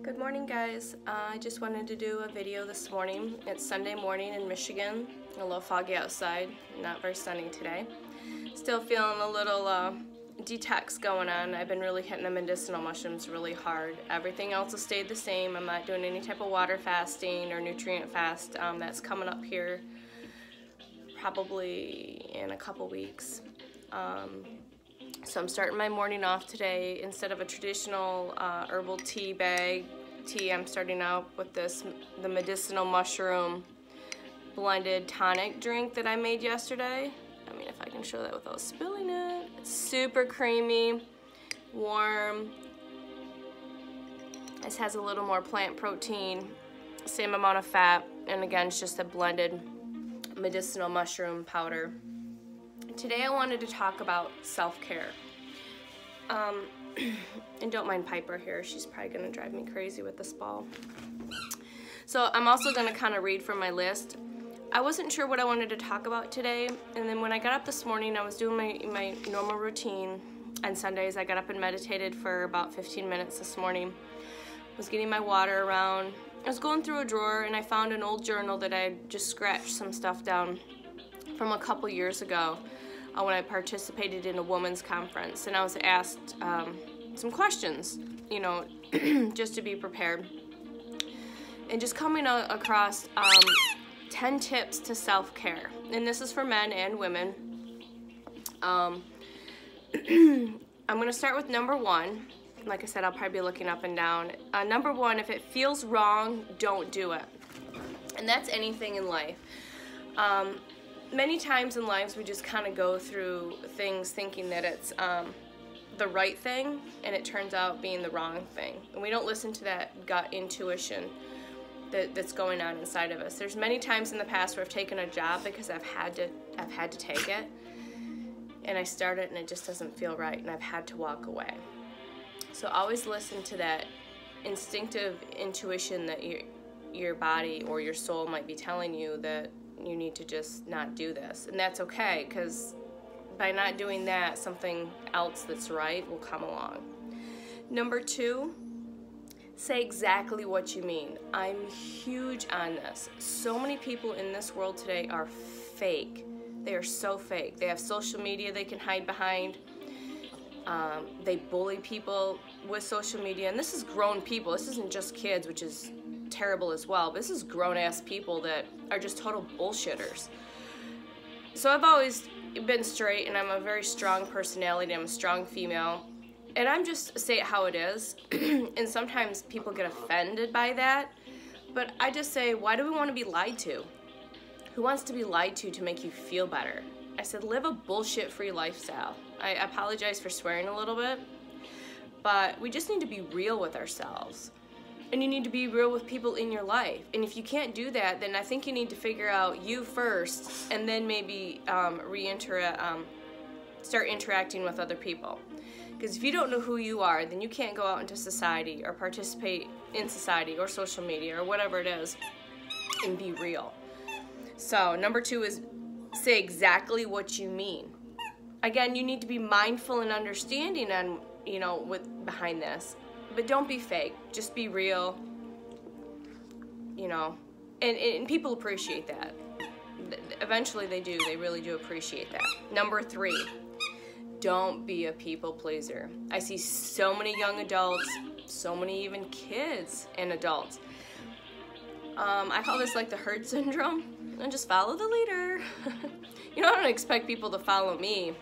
Good morning, guys. I just wanted to do a video this morning. It's Sunday morning in Michigan. A little foggy outside, not very sunny today. Still feeling a little detox going on. I've been really hitting the medicinal mushrooms really hard. Everything else has stayed the same. I'm not doing any type of water fasting or nutrient fast. That's coming up here probably in a couple weeks. So I'm starting my morning off today. Instead of a traditional herbal tea bag tea, I'm starting out with the medicinal mushroom blended tonic drink that I made yesterday. I mean, if I can show that without spilling it. It's super creamy, warm. This has a little more plant protein, same amount of fat, and again, it's just a blended medicinal mushroom powder. Today I wanted to talk about self-care. And don't mind Piper here, she's probably gonna drive me crazy with this ball. So I'm also gonna kind of read from my list. I wasn't sure what I wanted to talk about today, and then when I got up this morning, I was doing my normal routine. On Sundays, I got up and meditated for about 15 minutes this morning. Was getting my water around. I was going through a drawer and I found an old journal that I just scratched some stuff down from a couple years ago when I participated in a women's conference, and I was asked some questions, you know, just to be prepared. And just coming across 10 tips to self-care, and this is for men and women. I'm going to start with number one. Like I said, I'll probably be looking up and down. Number one, if it feels wrong, don't do it. And that's anything in life. Many times in lives we just kind of go through things thinking that it's the right thing, and it turns out being the wrong thing. And we don't listen to that gut intuition that's going on inside of us. There's many times in the past where I've taken a job because I've had to take it, and I start it and it just doesn't feel right, and I've had to walk away. So always listen to that instinctive intuition that your body or your soul might be telling you that you need to just not do this. And that's okay, because by not doing that, something else that's right will come along. Number two, say exactly what you mean. I'm huge on this. So many people in this world today are fake. They are so fake. They have social media they can hide behind. They bully people with social media, and this is grown people. This isn't just kids, which is terrible as well. But this is grown-ass people that are just total bullshitters. So I've always been straight, and I'm a very strong personality. I'm a strong female, and I'm just say it how it is. And sometimes people get offended by that, but I just say, why do we want to be lied to? Who wants to be lied to make you feel better? I said, live a bullshit-free lifestyle. I apologize for swearing a little bit, but we just need to be real with ourselves. And you need to be real with people in your life. And if you can't do that, then I think you need to figure out you first, and then maybe start interacting with other people. Because if you don't know who you are, then you can't go out into society or participate in society or social media or whatever it is and be real. So number two is say exactly what you mean. Again, you need to be mindful and understanding on, you know, behind this. But don't be fake. Just be real, you know. And people appreciate that. Eventually they do. They really do appreciate that. Number three, don't be a people pleaser. I see so many young adults, so many even kids and adults. I call this like the herd syndrome. And just follow the leader. You know, I don't expect people to follow me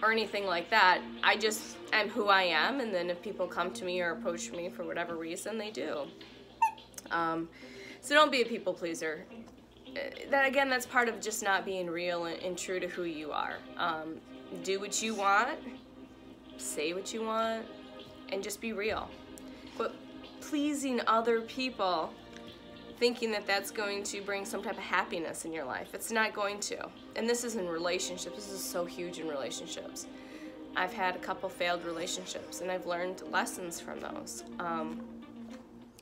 or anything like that. I just am who I am, and then if people come to me or approach me for whatever reason, they do. So don't be a people pleaser. That's part of just not being real and true to who you are. Do what you want, say what you want, and just be real. But pleasing other people, thinking that that's going to bring some type of happiness in your life. It's not going to. And this is in relationships. This is so huge in relationships. I've had a couple failed relationships, and I've learned lessons from those.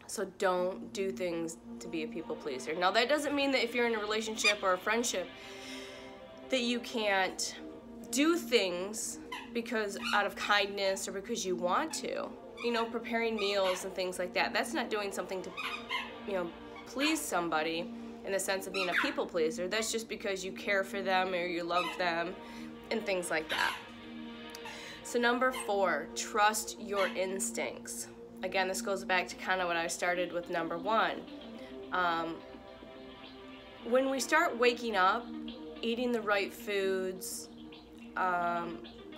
So don't do things to be a people pleaser. Now, that doesn't mean that if you're in a relationship or a friendship that you can't do things because out of kindness or because you want to. you know, preparing meals and things like that. That's not doing something to, you know, please somebody in the sense of being a people pleaser. That's just because you care for them or you love them and things like that. So number 4, trust your instincts. Again, this goes back to kind of what I started with number 1. When we start waking up, eating the right foods,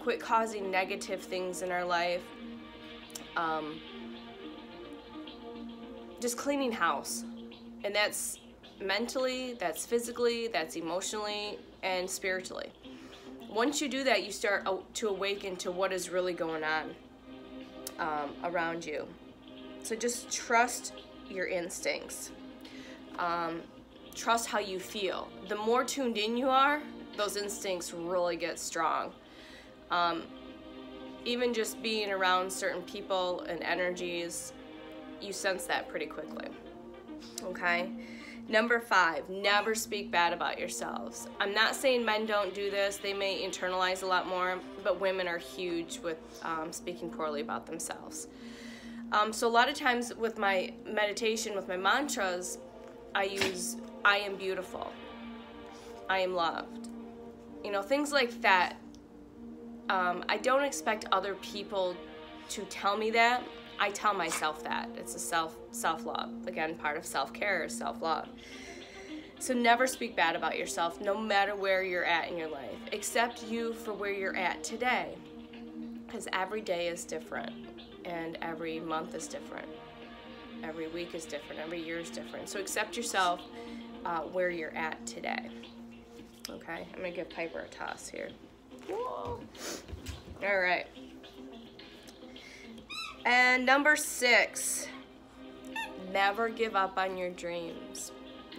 quit causing negative things in our life, just cleaning house. And that's mentally, that's physically, that's emotionally, and spiritually. Once you do that, you start to awaken to what is really going on around you. So just trust your instincts. Trust how you feel. The more tuned in you are, those instincts really get strong. Even just being around certain people and energies, you sense that pretty quickly. Okay? Number 5, never speak bad about yourselves. I'm not saying men don't do this. They may internalize a lot more, but women are huge with speaking poorly about themselves. So a lot of times with my meditation, with my mantras, I use, I am beautiful, I am loved. You know, things like that. I don't expect other people to tell me that. I tell myself that. It's a self-love. Again, part of self-care is self-love. So never speak bad about yourself, no matter where you're at in your life. Accept you for where you're at today. Because every day is different. And every month is different. Every week is different. Every year is different. So accept yourself where you're at today. Okay? I'm going to give Piper a toss here. Whoa. All right. And number 6, never give up on your dreams,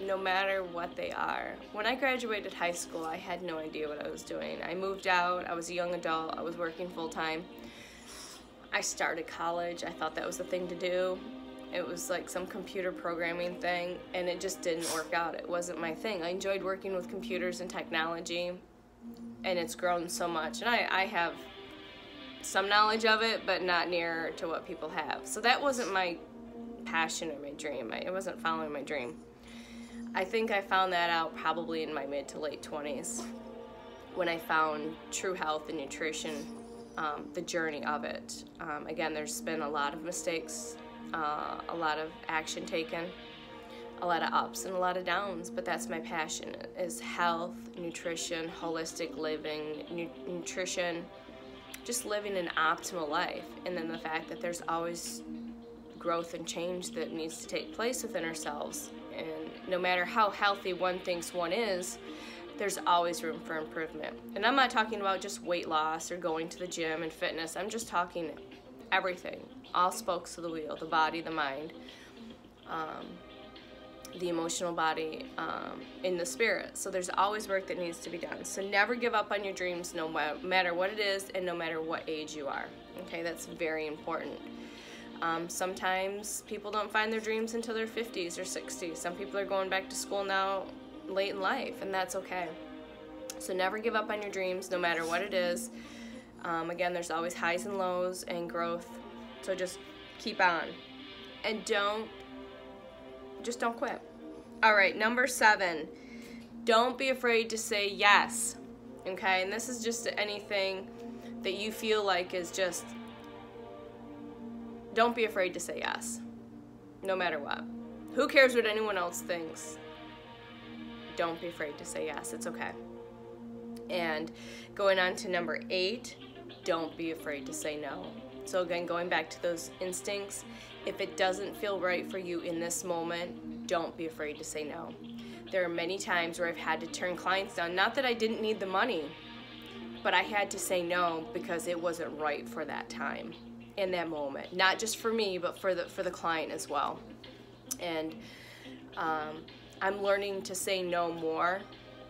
no matter what they are. When I graduated high school, I had no idea what I was doing. I moved out, I was a young adult, I was working full-time. I started college, I thought that was the thing to do. It was like some computer programming thing, and it just didn't work out. It wasn't my thing. I enjoyed working with computers and technology, and it's grown so much. And I have some knowledge of it, but not near to what people have. So that wasn't my passion or my dream. I wasn't following my dream. I think I found that out probably in my mid to late 20s when I found true health and nutrition, the journey of it. Again, there's been a lot of mistakes, a lot of action taken, a lot of ups and a lot of downs, but that's my passion, is health, nutrition, holistic living, nutrition, just living an optimal life. And then the fact that there's always growth and change that needs to take place within ourselves. And no matter how healthy one thinks one is, there's always room for improvement. And I'm not talking about just weight loss or going to the gym and fitness. I'm just talking everything, all spokes of the wheel, the body, the mind, the emotional body, in the spirit. So there's always work that needs to be done. So never give up on your dreams, no matter what it is and no matter what age you are. Okay, that's very important. Sometimes people don't find their dreams until their 50s or 60s. Some people are going back to school now late in life, and that's okay. So never give up on your dreams, no matter what it is. Again, there's always highs and lows and growth. So just keep on. And just don't quit. All right, number 7, don't be afraid to say yes. Okay, and this is just anything that you feel like is just, don't be afraid to say yes, no matter what. Who cares what anyone else thinks? Don't be afraid to say yes, it's okay. And going on to number 8, don't be afraid to say no. So again, going back to those instincts, if it doesn't feel right for you in this moment, don't be afraid to say no. There are many times where I've had to turn clients down. Not that I didn't need the money, but I had to say no because it wasn't right for that time, in that moment. Not just for me, but for the client as well. And I'm learning to say no more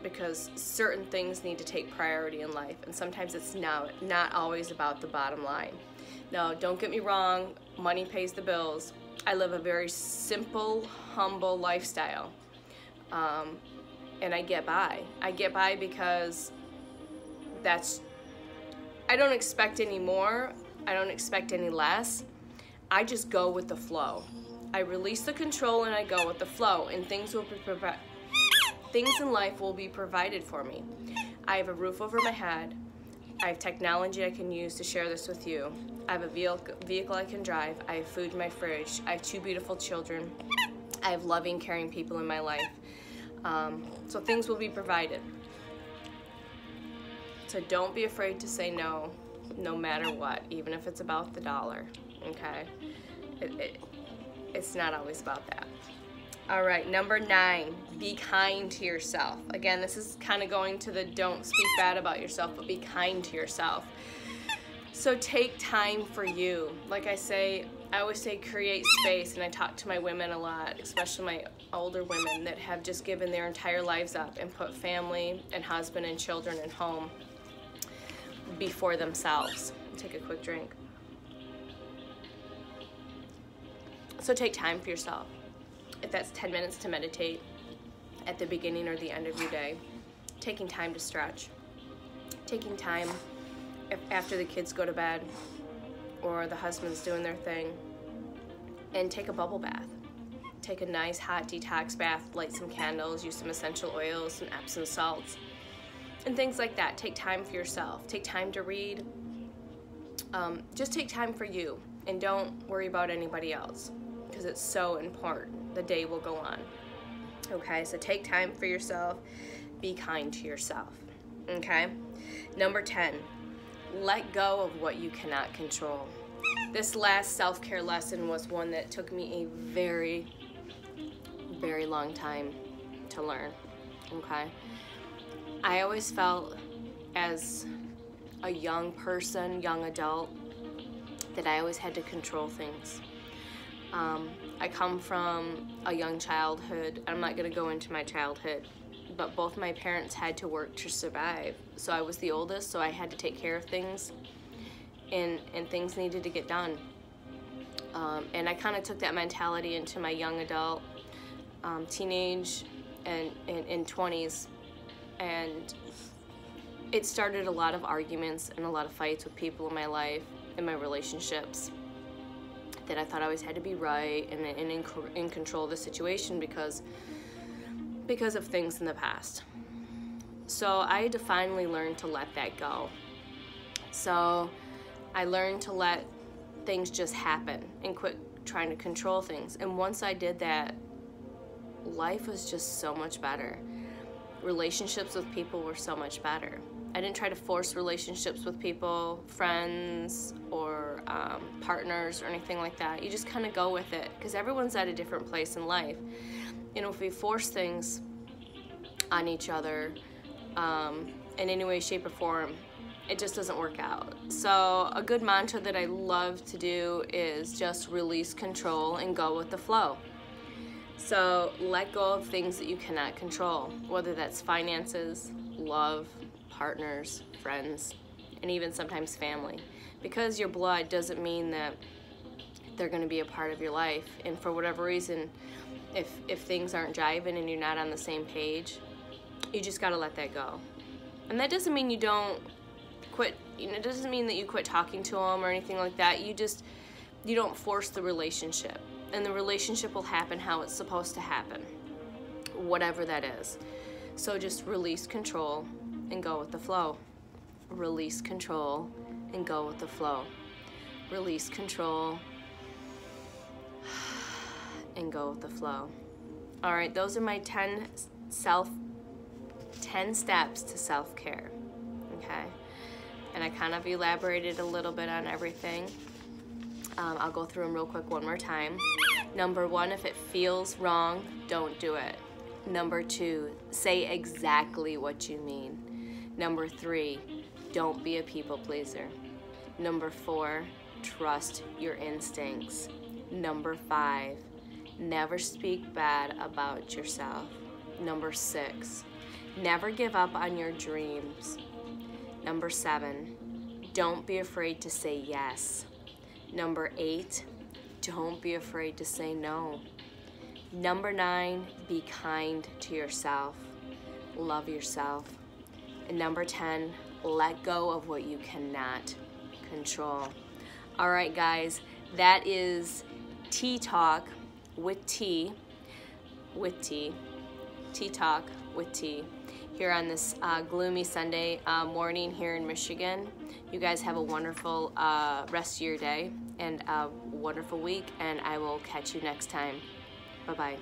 because certain things need to take priority in life, and sometimes it's not always about the bottom line. Now, don't get me wrong, money pays the bills. I live a very simple, humble lifestyle, and I get by. I get by because I don't expect any more, I don't expect any less, I just go with the flow. I release the control and I go with the flow, and things in life will be provided for me. I have a roof over my head. I have technology I can use to share this with you. I have a vehicle I can drive. I have food in my fridge. I have 2 beautiful children. I have loving, caring people in my life. So things will be provided. So don't be afraid to say no, no matter what, even if it's about the dollar, okay? It's not always about that. All right, number 9, be kind to yourself. Again, this is kind of going to the don't speak bad about yourself, but be kind to yourself. So take time for you. Like I always say create space, and I talk to my women a lot, especially my older women that have just given their entire lives up and put family and husband and children and home before themselves. Take a quick drink. So take time for yourself. If that's 10 minutes to meditate at the beginning or the end of your day, taking time to stretch, taking time after the kids go to bed or the husband's doing their thing, and take a bubble bath. Take a nice hot detox bath, light some candles, use some essential oils, some Epsom salts, and things like that. Take time for yourself. Take time to read. Just take time for you, and don't worry about anybody else, because it's so important. The day will go on. Okay, so take time for yourself. Be kind to yourself. Okay? Number 10, let go of what you cannot control. This last self-care lesson was one that took me a very, very long time to learn. Okay? I always felt as a young person, young adult, that I always had to control things. I come from a young childhood. I'm not going to go into my childhood, but both my parents had to work to survive. So I was the oldest, so I had to take care of things, and things needed to get done. And I kind of took that mentality into my young adult, teenage, and 20s, and it started a lot of arguments and a lot of fights with people in my life, in my relationships, that I thought I always had to be right and in control of the situation because of things in the past. So I had to finally learn to let that go. So I learned to let things just happen and quit trying to control things. And once I did that, life was just so much better. Relationships with people were so much better. I didn't try to force relationships with people, friends, or partners, or anything like that. You just kind of go with it, because everyone's at a different place in life. You know, if we force things on each other in any way, shape, or form, it just doesn't work out. So a good mantra that I love to do is just release control and go with the flow. So let go of things that you cannot control, whether that's finances, love, partners, friends, and even sometimes family. Because your blood doesn't mean that they're going to be a part of your life, and for whatever reason, if things aren't jiving and you're not on the same page, you just got to let that go. And that doesn't mean you don't quit, it doesn't mean that you quit talking to them or anything like that. You don't force the relationship, and the relationship will happen how it's supposed to happen, whatever that is. So just release control and go with the flow. Release control and go with the flow. Release control and go with the flow. All right, those are my 10 steps to self-care, okay? And I kind of elaborated a little bit on everything. I'll go through them real quick one more time. Number 1, if it feels wrong, don't do it. Number 2, say exactly what you mean. Number 3, don't be a people pleaser. Number 4, trust your instincts. Number 5, never speak bad about yourself. Number 6, never give up on your dreams. Number 7, don't be afraid to say yes. Number 8, don't be afraid to say no. Number 9, be kind to yourself. Love yourself. And number 10, let go of what you cannot control. All right, guys, That is TaLk with T, TaLk with T, here on this gloomy Sunday morning here in Michigan. You guys have a wonderful rest of your day and a wonderful week, and I will catch you next time. Bye-bye.